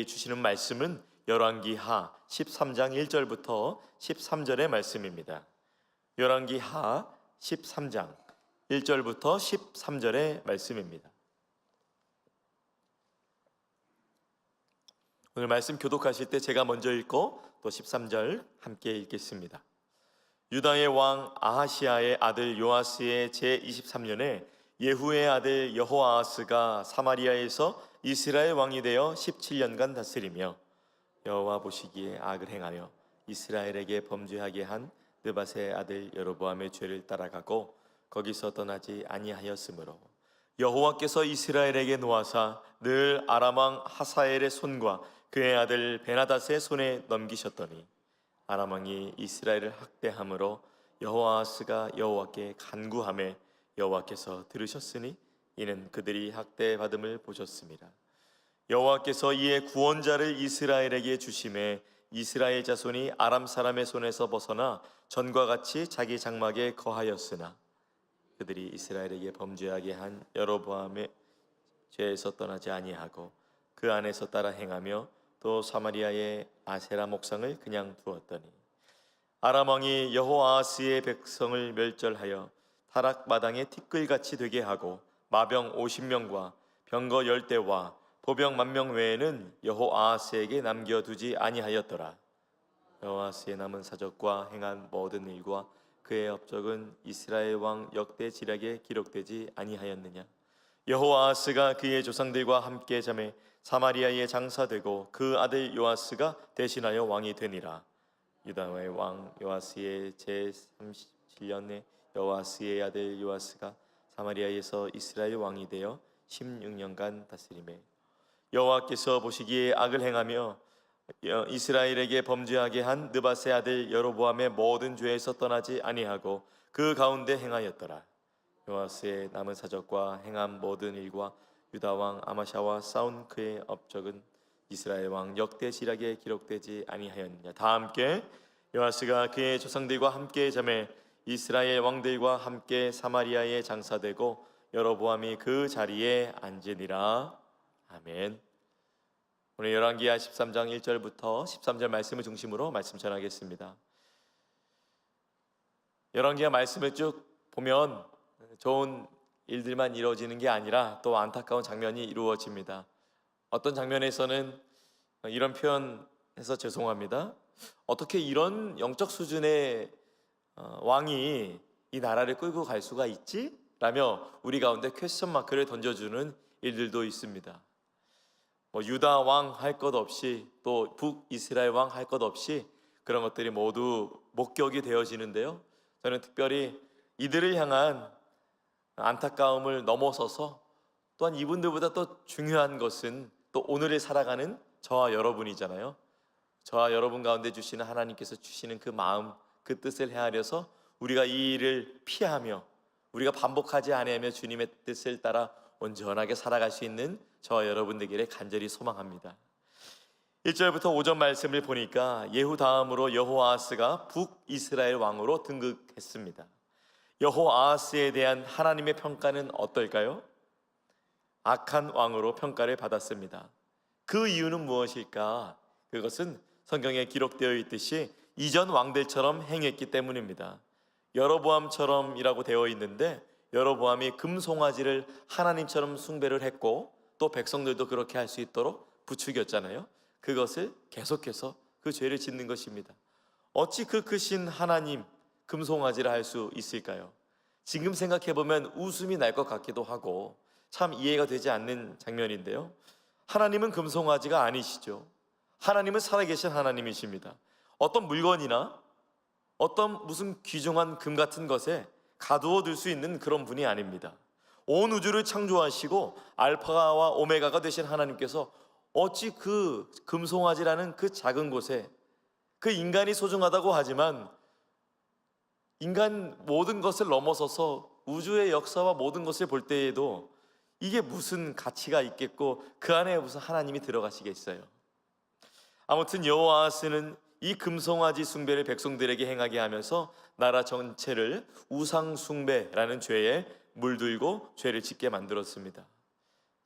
주시는 말씀은 열왕기하 13장 1절부터 13절의 말씀입니다. 열왕기하 13장 1절부터 13절의 말씀입니다. 오늘 말씀 교독하실 때 제가 먼저 읽고 또 13절 함께 읽겠습니다. 유다의 왕 아하시아의 아들 요아스의 제23년에 예후의 아들 여호아하스가 사마리아에서 이스라엘 왕이 되어 17년간 다스리며 여호와 보시기에 악을 행하여 이스라엘에게 범죄하게 한 느밧의 아들 여로보암의 죄를 따라가고 거기서 떠나지 아니하였으므로 여호와께서 이스라엘에게 놓아사 늘 아람 왕 하사엘의 손과 그의 아들 베나닷의 손에 넘기셨더니 아람 왕이 이스라엘을 학대함으로 여호아하스가 여호와께 간구하매 여호와께서 들으셨으니 이는 그들이 학대받음을 보셨습니다. 여호와께서 이에 구원자를 이스라엘에게 주심에 이스라엘 자손이 아람 사람의 손에서 벗어나 전과 같이 자기 장막에 거하였으나 그들이 이스라엘에게 범죄하게 한 여로보암의 죄에서 떠나지 아니하고 그 안에서 따라 행하며 또 사마리아의 아세라 목상을 그냥 두었더니 아람 왕이 여호아하스의 백성을 멸절하여 타락 마당에 티끌같이 되게 하고 마병 50명과 병거 10대와 보병 10,000명 외에는 여호아하스에게 남겨두지 아니하였더라. 여호아하스의 남은 사적과 행한 모든 일과 그의 업적은 이스라엘 왕 역대지략에 기록되지 아니하였느냐? 여호아하스가 그의 조상들과 함께 잠에 사마리아에 장사되고 그 아들 요아스가 대신하여 왕이 되니라. 유다의 왕 요아스의 제37년에 여호아스의 아들 요아스가 사마리아에서 이스라엘 왕이 되어 16년간 다스리매 여호와께서 보시기에 악을 행하며 이스라엘에게 범죄하게 한 느밧의 아들 여로보암의 모든 죄에서 떠나지 아니하고 그 가운데 행하였더라. 요아스의 남은 사적과 행한 모든 일과 유다 왕 아마샤와 싸운 그의 업적은 이스라엘 왕 역대지략에 기록되지 아니하였느냐? 다 함께 요아스가 그의 조상들과 함께 잠에 이스라엘 왕들과 함께 사마리아에 장사되고 여로보암이 그 자리에 앉으니라. 아멘. 오늘 열왕기하 13장 1절부터 13절 말씀을 중심으로 말씀 전하겠습니다. 열왕기하 말씀을 쭉 보면 좋은 일들만 이루어지는 게 아니라 또 안타까운 장면이 이루어집니다. 어떤 장면에서는 이런 표현해서 죄송합니다. 어떻게 이런 영적 수준의 왕이 이 나라를 끌고 갈 수가 있지? 라며 우리 가운데 퀘스천 마크를 던져주는 일들도 있습니다. 유다 왕 할 것 없이 또 북이스라엘 왕 할 것 없이 그런 것들이 모두 목격이 되어지는데요. 저는 특별히 이들을 향한 안타까움을 넘어서서 또한 이분들보다 또 중요한 것은 또 오늘을 살아가는 저와 여러분이잖아요. 저와 여러분 가운데 주시는 하나님께서 주시는 그 마음, 그 뜻을 헤아려서 우리가 이 일을 피하며 우리가 반복하지 아니하며 주님의 뜻을 따라 온전하게 살아갈 수 있는 저와 여러분들에게 간절히 소망합니다. 1절부터 5절 말씀을 보니까 예후 다음으로 여호아하스가 북이스라엘 왕으로 등극했습니다. 여호아하스에 대한 하나님의 평가는 어떨까요? 악한 왕으로 평가를 받았습니다. 그 이유는 무엇일까? 그것은 성경에 기록되어 있듯이 이전 왕들처럼 행했기 때문입니다. 여로보암처럼이라고 되어 있는데 여로보암이 금송아지를 하나님처럼 숭배를 했고 또 백성들도 그렇게 할 수 있도록 부추겼잖아요. 그것을 계속해서 그 죄를 짓는 것입니다. 어찌 그 크신 하나님 금송아지를 할 수 있을까요? 지금 생각해보면 웃음이 날 것 같기도 하고 참 이해가 되지 않는 장면인데요. 하나님은 금송아지가 아니시죠. 하나님은 살아계신 하나님이십니다. 어떤 물건이나 어떤 무슨 귀중한 금 같은 것에 가두어 둘 수 있는 그런 분이 아닙니다. 온 우주를 창조하시고 알파와 오메가가 되신 하나님께서 어찌 그 금송아지라는 그 작은 곳에 그 인간이 소중하다고 하지만 인간 모든 것을 넘어서서 우주의 역사와 모든 것을 볼 때에도 이게 무슨 가치가 있겠고 그 안에 무슨 하나님이 들어가시겠어요? 아무튼 여호아하스는 이 금송아지 숭배를 백성들에게 행하게 하면서 나라 전체를 우상 숭배라는 죄에 물들고 죄를 짓게 만들었습니다.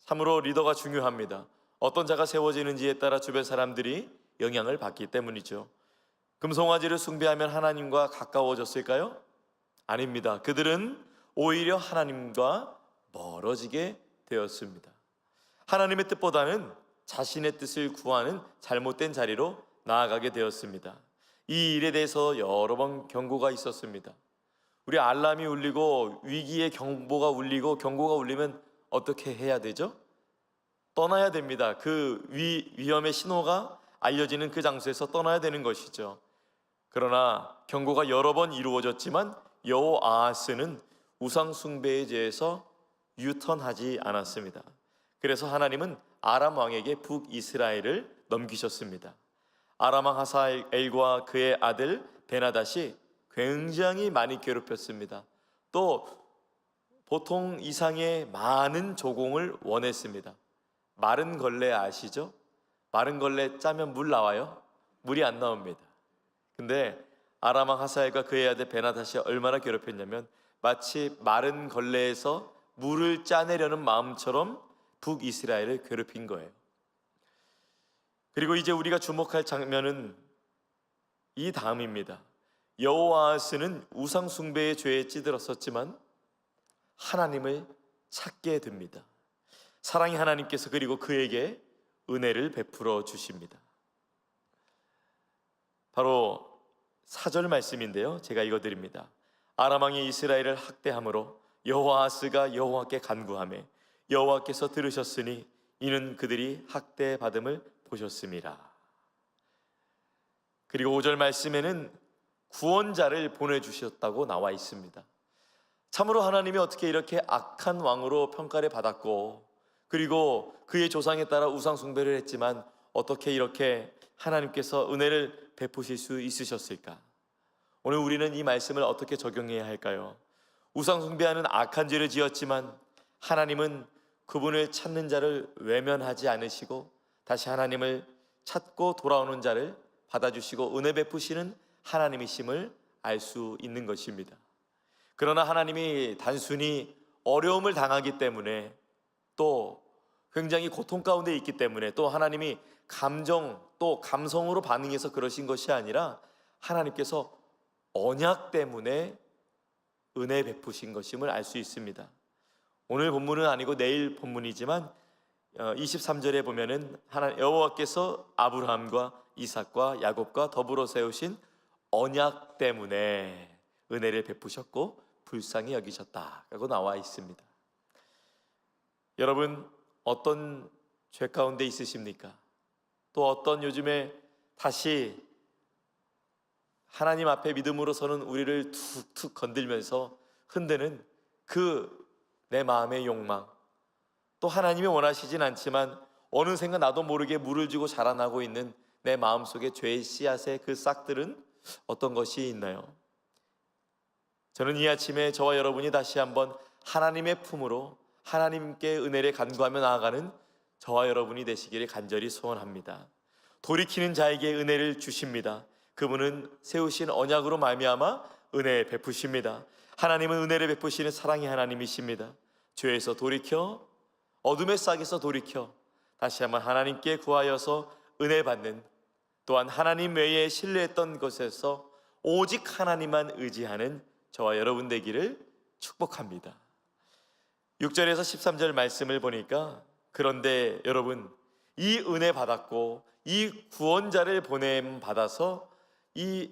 참으로 리더가 중요합니다. 어떤 자가 세워지는지에 따라 주변 사람들이 영향을 받기 때문이죠. 금송아지를 숭배하면 하나님과 가까워졌을까요? 아닙니다. 그들은 오히려 하나님과 멀어지게 되었습니다. 하나님의 뜻보다는 자신의 뜻을 구하는 잘못된 자리로 나아가게 되었습니다. 이 일에 대해서 여러 번 경고가 있었습니다. 우리 알람이 울리고 위기의 경보가 울리고 경고가 울리면 어떻게 해야 되죠? 떠나야 됩니다. 그 위험의 신호가 알려지는 그 장소에서 떠나야 되는 것이죠. 그러나 경고가 여러 번 이루어졌지만 여호아하스는 우상 숭배에 대해서 유턴하지 않았습니다. 그래서 하나님은 아람 왕에게 북이스라엘을 넘기셨습니다. 아람 왕 하사엘과 그의 아들 베나닷이 굉장히 많이 괴롭혔습니다. 또 보통 이상의 많은 조공을 원했습니다. 마른 걸레 아시죠? 마른 걸레 짜면 물 나와요? 물이 안 나옵니다. 근데 아람 왕 하사엘과 그의 아들 베나닷이 얼마나 괴롭혔냐면 마치 마른 걸레에서 물을 짜내려는 마음처럼 북이스라엘을 괴롭힌 거예요. 그리고 이제 우리가 주목할 장면은 이 다음입니다. 여호아하스는 우상 숭배의 죄에 찌들었었지만 하나님을 찾게 됩니다. 사랑의 하나님께서 그리고 그에게 은혜를 베풀어 주십니다. 바로 4절 말씀인데요, 제가 읽어드립니다. 아람 왕이 이스라엘을 학대함으로 여호아하스가 여호와께 간구하매 여호와께서 들으셨으니 이는 그들이 학대받음을 보셨음이라. 그리고 5절 말씀에는 구원자를 보내주셨다고 나와 있습니다. 참으로 하나님이 어떻게 이렇게 악한 왕으로 평가를 받았고 그리고 그의 조상에 따라 우상 숭배를 했지만 어떻게 이렇게 하나님께서 은혜를 베푸실 수 있으셨을까? 오늘 우리는 이 말씀을 어떻게 적용해야 할까요? 우상 숭배하는 악한 죄를 지었지만 하나님은 그분을 찾는 자를 외면하지 않으시고 다시 하나님을 찾고 돌아오는 자를 받아주시고 은혜 베푸시는 하나님이심을 알 수 있는 것입니다. 그러나 하나님이 단순히 어려움을 당하기 때문에 또 굉장히 고통 가운데 있기 때문에 또 하나님이 감정 또 감성으로 반응해서 그러신 것이 아니라 하나님께서 언약 때문에 은혜 베푸신 것임을 알 수 있습니다. 오늘 본문은 아니고 내일 본문이지만 23절에 보면은 여호와께서 아브라함과 이삭과 야곱과 더불어 세우신 언약 때문에 은혜를 베푸셨고 불쌍히 여기셨다라고 나와 있습니다. 여러분 어떤 죄 가운데 있으십니까? 또 어떤 요즘에 다시 하나님 앞에 믿음으로 서는 우리를 툭툭 건들면서 흔드는 그 내 마음의 욕망, 또 하나님이 원하시진 않지만 어느샌가 나도 모르게 물을 주고 자라나고 있는 내 마음속에 죄의 씨앗의 그 싹들은 어떤 것이 있나요? 저는 이 아침에 저와 여러분이 다시 한번 하나님의 품으로 하나님께 은혜를 간구하며 나아가는 저와 여러분이 되시기를 간절히 소원합니다. 돌이키는 자에게 은혜를 주십니다. 그분은 세우신 언약으로 말미암아 은혜 베푸십니다. 하나님은 은혜를 베푸시는 사랑의 하나님이십니다. 죄에서 돌이켜 어둠의 싹에서 돌이켜 다시 한번 하나님께 구하여서 은혜 받는, 또한 하나님 외에 신뢰했던 것에서 오직 하나님만 의지하는 저와 여러분 되기를 축복합니다. 6절에서 13절 말씀을 보니까 그런데 여러분 이 은혜 받았고 이 구원자를 보냄 받아서 이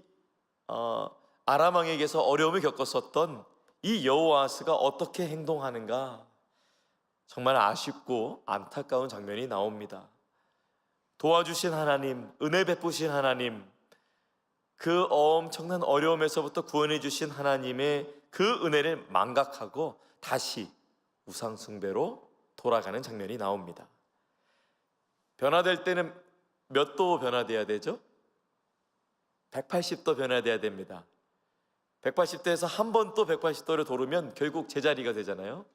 아람 왕에게서 어려움을 겪었었던 이 여호아하스가 어떻게 행동하는가, 정말 아쉽고 안타까운 장면이 나옵니다. 도와주신 하나님, 은혜 베푸신 하나님, 그 엄청난 어려움에서부터 구원해 주신 하나님의 그 은혜를 망각하고 다시 우상 숭배로 돌아가는 장면이 나옵니다. 변화될 때는 몇 도 변화돼야 되죠? 180도 변화돼야 됩니다. 180도에서 한 번 또 180도를 도르면 결국 제자리가 되잖아요.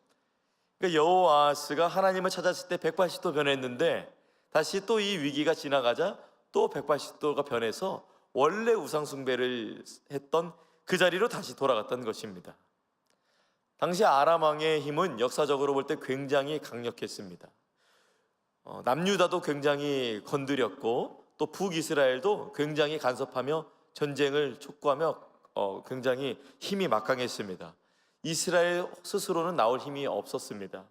그러니까 여호아하스가 하나님을 찾았을 때 180도 변했는데 다시 또 이 위기가 지나가자 또 180도가 변해서 원래 우상 숭배를 했던 그 자리로 다시 돌아갔던 것입니다. 당시 아람 왕의 힘은 역사적으로 볼 때 굉장히 강력했습니다. 남유다도 굉장히 건드렸고 또 북이스라엘도 굉장히 간섭하며 전쟁을 촉구하며 굉장히 힘이 막강했습니다. 이스라엘 스스로는 나올 힘이 없었습니다.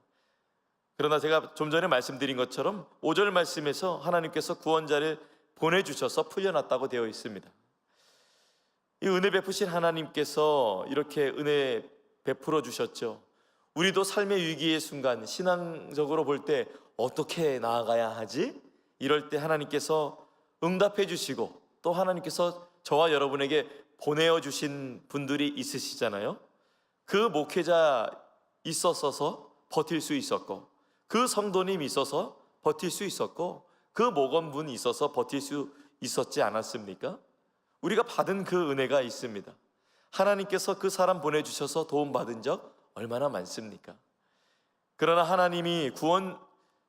그러나 제가 좀 전에 말씀드린 것처럼 5절 말씀에서 하나님께서 구원자를 보내주셔서 풀려났다고 되어 있습니다. 이 은혜 베푸신 하나님께서 이렇게 은혜 베풀어 주셨죠. 우리도 삶의 위기의 순간, 신앙적으로 볼 때 어떻게 나아가야 하지? 이럴 때 하나님께서 응답해 주시고 또 하나님께서 저와 여러분에게 보내어 주신 분들이 있으시잖아요. 그 목회자 있었어서 버틸 수 있었고, 그 성도님 있어서 버틸 수 있었고, 그 목원분 있어서 버틸 수 있었지 않았습니까? 우리가 받은 그 은혜가 있습니다. 하나님께서 그 사람 보내주셔서 도움받은 적 얼마나 많습니까? 그러나 하나님이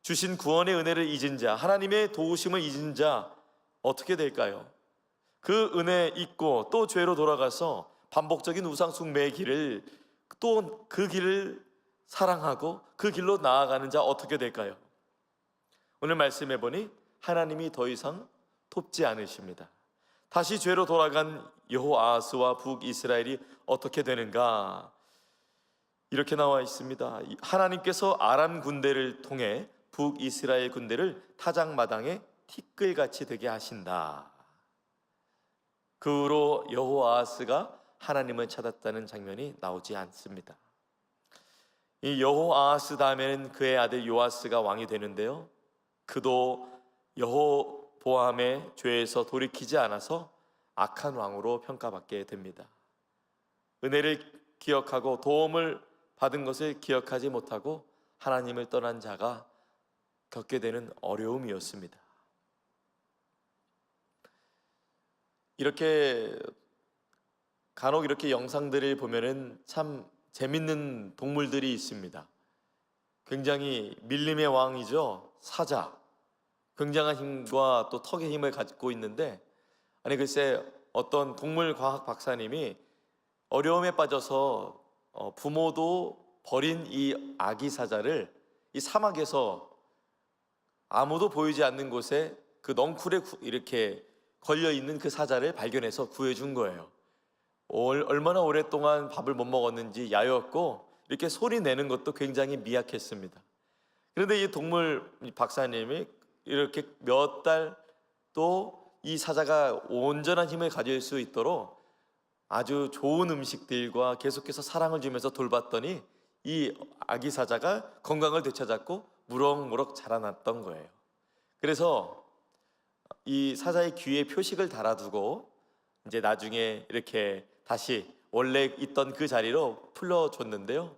주신 구원의 은혜를 잊은 자, 하나님의 도우심을 잊은 자 어떻게 될까요? 그 은혜 잊고 또 죄로 돌아가서 반복적인 우상 숭배의 길을, 또 그 길을 사랑하고 그 길로 나아가는 자 어떻게 될까요? 오늘 말씀해 보니 하나님이 더 이상 돕지 않으십니다. 다시 죄로 돌아간 여호아하스와 북이스라엘이 어떻게 되는가? 이렇게 나와 있습니다. 하나님께서 아람 군대를 통해 북이스라엘 군대를 타작마당에 티끌같이 되게 하신다. 그 후로 여호아하스가 하나님을 찾았다는 장면이 나오지 않습니다. 이 여호아하스 다음에는 그의 아들 요아스가 왕이 되는데요, 그도 여호보암의 죄에서 돌이키지 않아서 악한 왕으로 평가받게 됩니다. 은혜를 기억하고 도움을 받은 것을 기억하지 못하고 하나님을 떠난 자가 겪게 되는 어려움이었습니다. 이렇게 간혹 이렇게 영상들을 보면은 참 재밌는 동물들이 있습니다. 굉장히 밀림의 왕이죠. 사자. 굉장한 힘과 또 턱의 힘을 가지고 있는데, 아니 글쎄 어떤 동물과학 박사님이 어려움에 빠져서 부모도 버린 이 아기 사자를 이 사막에서 아무도 보이지 않는 곳에 그 넝쿨에 이렇게 걸려있는 그 사자를 발견해서 구해준 거예요. 얼마나 오랫동안 밥을 못 먹었는지 야였고 이렇게 소리 내는 것도 굉장히 미약했습니다. 그런데 이 동물 박사님이 이렇게 몇 달 또 이 사자가 온전한 힘을 가질 수 있도록 아주 좋은 음식들과 계속해서 사랑을 주면서 돌봤더니 이 아기 사자가 건강을 되찾았고 무럭무럭 자라났던 거예요. 그래서 이 사자의 귀에 표식을 달아두고 이제 나중에 이렇게 다시 원래 있던 그 자리로 풀어줬는데요,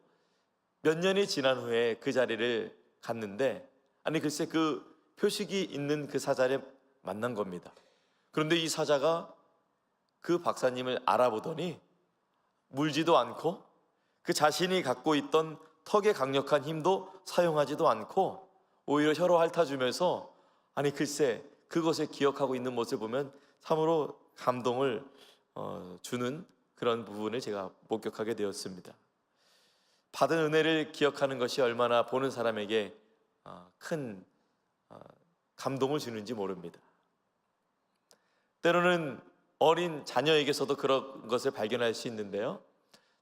몇 년이 지난 후에 그 자리를 갔는데, 아니 글쎄 그 표식이 있는 그 사자를 만난 겁니다. 그런데 이 사자가 그 박사님을 알아보더니 물지도 않고 그 자신이 갖고 있던 턱의 강력한 힘도 사용하지도 않고 오히려 혀로 핥아주면서, 아니 글쎄 그것을 기억하고 있는 모습을 보면 참으로 감동을 주는 그런 부분을 제가 목격하게 되었습니다. 받은 은혜를 기억하는 것이 얼마나 보는 사람에게 큰 감동을 주는지 모릅니다. 때로는 어린 자녀에게서도 그런 것을 발견할 수 있는데요,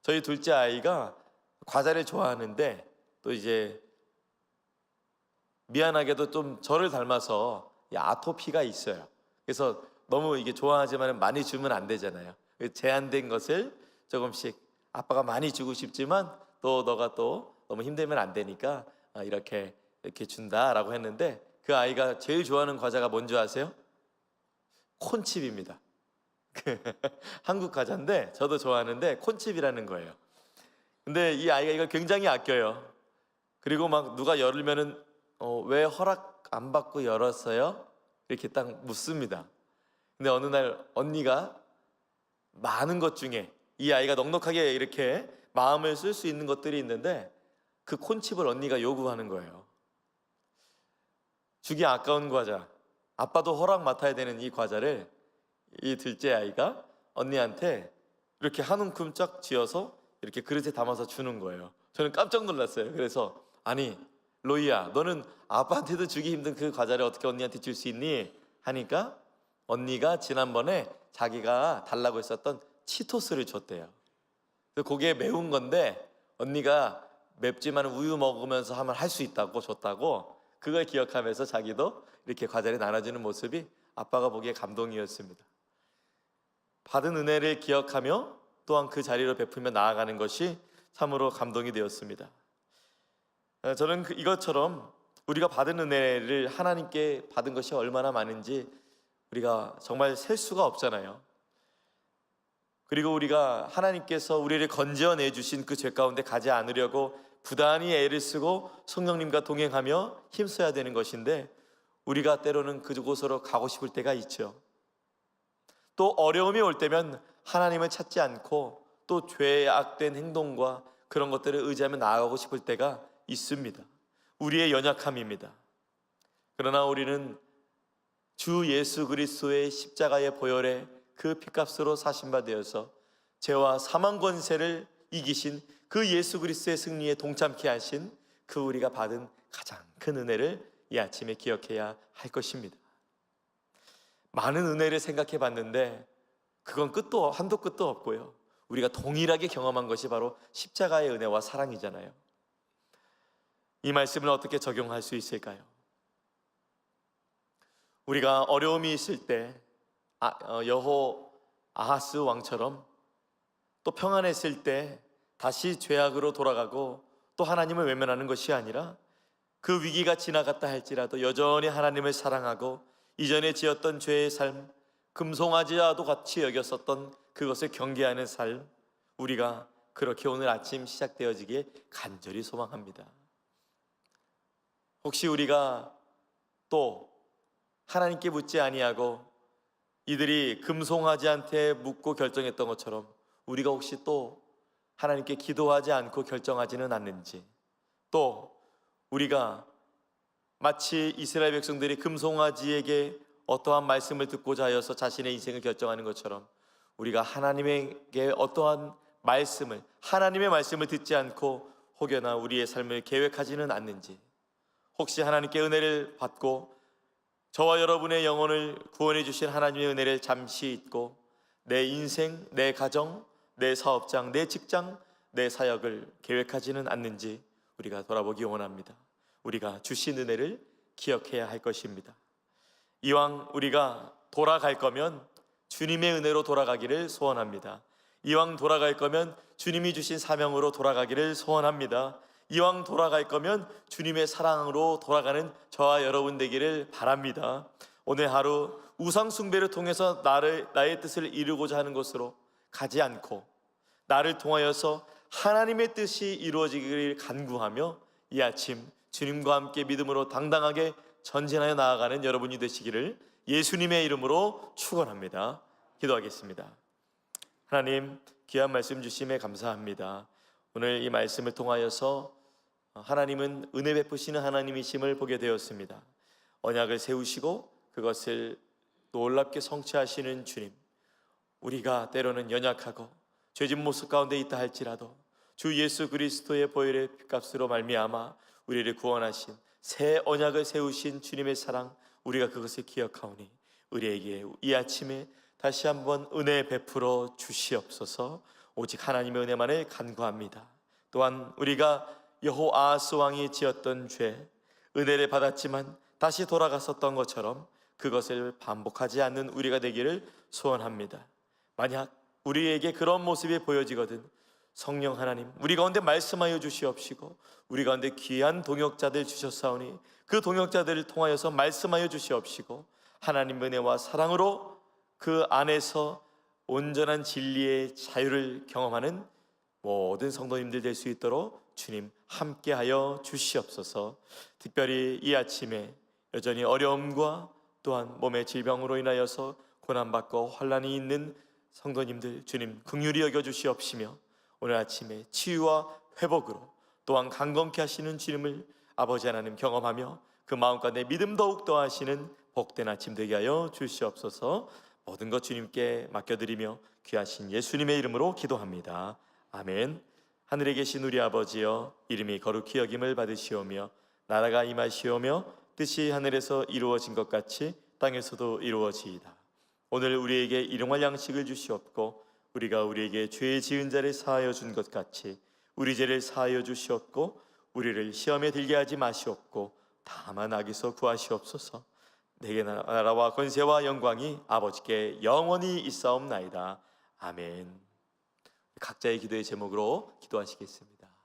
저희 둘째 아이가 과자를 좋아하는데 또 이제 미안하게도 좀 저를 닮아서 아토피가 있어요. 그래서 너무 이게 좋아하지만 많이 주면 안 되잖아요. 제한된 것을 조금씩 아빠가 많이 주고 싶지만 또 너가 또 너무 힘들면 안 되니까 이렇게 준다라고 했는데, 그 아이가 제일 좋아하는 과자가 뭔지 아세요? 콘칩입니다. 한국 과자인데 저도 좋아하는데 콘칩이라는 거예요. 근데 이 아이가 이걸 굉장히 아껴요. 그리고 막 누가 열면은 왜 허락 안 받고 열었어요? 이렇게 딱 묻습니다. 근데 어느 날 언니가 많은 것 중에 이 아이가 넉넉하게 이렇게 마음을 쓸 수 있는 것들이 있는데 그 콘칩을 언니가 요구하는 거예요. 주기 아까운 과자, 아빠도 허락 맡아야 되는 이 과자를 이 둘째 아이가 언니한테 이렇게 한 움큼 쫙 쥐어서 이렇게 그릇에 담아서 주는 거예요. 저는 깜짝 놀랐어요. 그래서 아니 로이야, 너는 아빠한테도 주기 힘든 그 과자를 어떻게 언니한테 줄 수 있니? 하니까 언니가 지난번에 자기가 달라고 했었던 치토스를 줬대요. 그게 매운 건데 언니가 맵지만 우유 먹으면서 하면 할 수 있다고 줬다고, 그걸 기억하면서 자기도 이렇게 과자를 나눠주는 모습이 아빠가 보기에 감동이었습니다. 받은 은혜를 기억하며 또한 그 자리로 베풀며 나아가는 것이 참으로 감동이 되었습니다. 저는 이것처럼 우리가 받은 은혜를 하나님께 받은 것이 얼마나 많은지 우리가 정말 셀 수가 없잖아요. 그리고 우리가 하나님께서 우리를 건져내 주신 그 죄 가운데 가지 않으려고 부단히 애를 쓰고 성령님과 동행하며 힘써야 되는 것인데, 우리가 때로는 그곳으로 가고 싶을 때가 있죠. 또 어려움이 올 때면 하나님을 찾지 않고 또 죄악된 행동과 그런 것들을 의지하며 나아가고 싶을 때가 있습니다. 우리의 연약함입니다. 그러나 우리는 주 예수 그리스도의 십자가의 보혈에 그 피값으로 사신 바 되어서 죄와 사망 권세를 이기신 그 예수 그리스도의 승리에 동참케 하신 그 우리가 받은 가장 큰 은혜를 이 아침에 기억해야 할 것입니다. 많은 은혜를 생각해 봤는데 그건 한도 끝도 없고요, 우리가 동일하게 경험한 것이 바로 십자가의 은혜와 사랑이잖아요. 이 말씀을 어떻게 적용할 수 있을까요? 우리가 어려움이 있을 때 여호아하스 왕처럼, 또 평안했을 때 다시 죄악으로 돌아가고 또 하나님을 외면하는 것이 아니라 그 위기가 지나갔다 할지라도 여전히 하나님을 사랑하고 이전에 지었던 죄의 삶, 금송아지와도 같이 여겼었던 그것을 경계하는 삶, 우리가 그렇게 오늘 아침 시작되어지기에 간절히 소망합니다. 혹시 우리가 또 하나님께 묻지 아니하고 이들이 금송아지한테 묻고 결정했던 것처럼 우리가 혹시 또 하나님께 기도하지 않고 결정하지는 않는지, 또 우리가 마치 이스라엘 백성들이 금송아지에게 어떠한 말씀을 듣고자 하여서 자신의 인생을 결정하는 것처럼 우리가 하나님에게 어떠한 말씀을, 하나님의 말씀을 듣지 않고 혹여나 우리의 삶을 계획하지는 않는지, 혹시 하나님께 은혜를 받고 저와 여러분의 영혼을 구원해 주신 하나님의 은혜를 잠시 잊고 내 인생, 내 가정, 내 사업장, 내 직장, 내 사역을 계획하지는 않는지 우리가 돌아보기 원합니다. 우리가 주신 은혜를 기억해야 할 것입니다. 이왕 우리가 돌아갈 거면 주님의 은혜로 돌아가기를 소원합니다. 이왕 돌아갈 거면 주님이 주신 사명으로 돌아가기를 소원합니다. 이왕 돌아갈 거면 주님의 사랑으로 돌아가는 저와 여러분 되기를 바랍니다. 오늘 하루 우상 숭배를 통해서 나의 뜻을 이루고자 하는 것으로 가지 않고 나를 통하여서 하나님의 뜻이 이루어지기를 간구하며 이 아침 주님과 함께 믿음으로 당당하게 전진하여 나아가는 여러분이 되시기를 예수님의 이름으로 축원합니다. 기도하겠습니다. 하나님, 귀한 말씀 주심에 감사합니다. 오늘 이 말씀을 통하여서 하나님은 은혜 베푸시는 하나님이심을 보게 되었습니다. 언약을 세우시고 그것을 놀랍게 성취하시는 주님, 우리가 때로는 연약하고 죄진 모습 가운데 있다 할지라도 주 예수 그리스도의 보혈의 피값으로 말미암아 우리를 구원하신 새 언약을 세우신 주님의 사랑, 우리가 그것을 기억하오니 우리에게 이 아침에 다시 한번 은혜 베풀어 주시옵소서. 오직 하나님의 은혜만을 간구합니다. 또한 우리가 여호아하스 왕이 지었던 죄, 은혜를 받았지만 다시 돌아갔었던 것처럼 그것을 반복하지 않는 우리가 되기를 소원합니다. 만약 우리에게 그런 모습이 보여지거든 성령 하나님, 우리 가운데 말씀하여 주시옵시고 우리 가운데 귀한 동역자들 주셨사오니 그 동역자들을 통하여서 말씀하여 주시옵시고 하나님의 은혜와 사랑으로 그 안에서 온전한 진리의 자유를 경험하는 모든 성도님들 될 수 있도록 주님 함께하여 주시옵소서. 특별히 이 아침에 여전히 어려움과 또한 몸의 질병으로 인하여서 고난받고 환난이 있는 성도님들 주님 긍휼히 여겨 주시옵시며 오늘 아침에 치유와 회복으로 또한 강건케 하시는 주님을 아버지 하나님 경험하며 그 마음 가운데 믿음 더욱 더하시는 복된 아침 되게 하여 주시옵소서. 모든 것 주님께 맡겨드리며 귀하신 예수님의 이름으로 기도합니다. 아멘. 하늘에 계신 우리 아버지여, 이름이 거룩히 여김을 받으시오며 나라가 임하시오며 뜻이 하늘에서 이루어진 것 같이 땅에서도 이루어지이다. 오늘 우리에게 일용할 양식을 주시옵고 우리가 우리에게 죄 지은 자를 사하여 준 것 같이 우리 죄를 사하여 주시옵고 우리를 시험에 들게 하지 마시옵고 다만 악에서 구하시옵소서. 내게 나라와 권세와 영광이 아버지께 영원히 있사옵나이다. 아멘. 각자의 기도의 제목으로 기도하시겠습니다.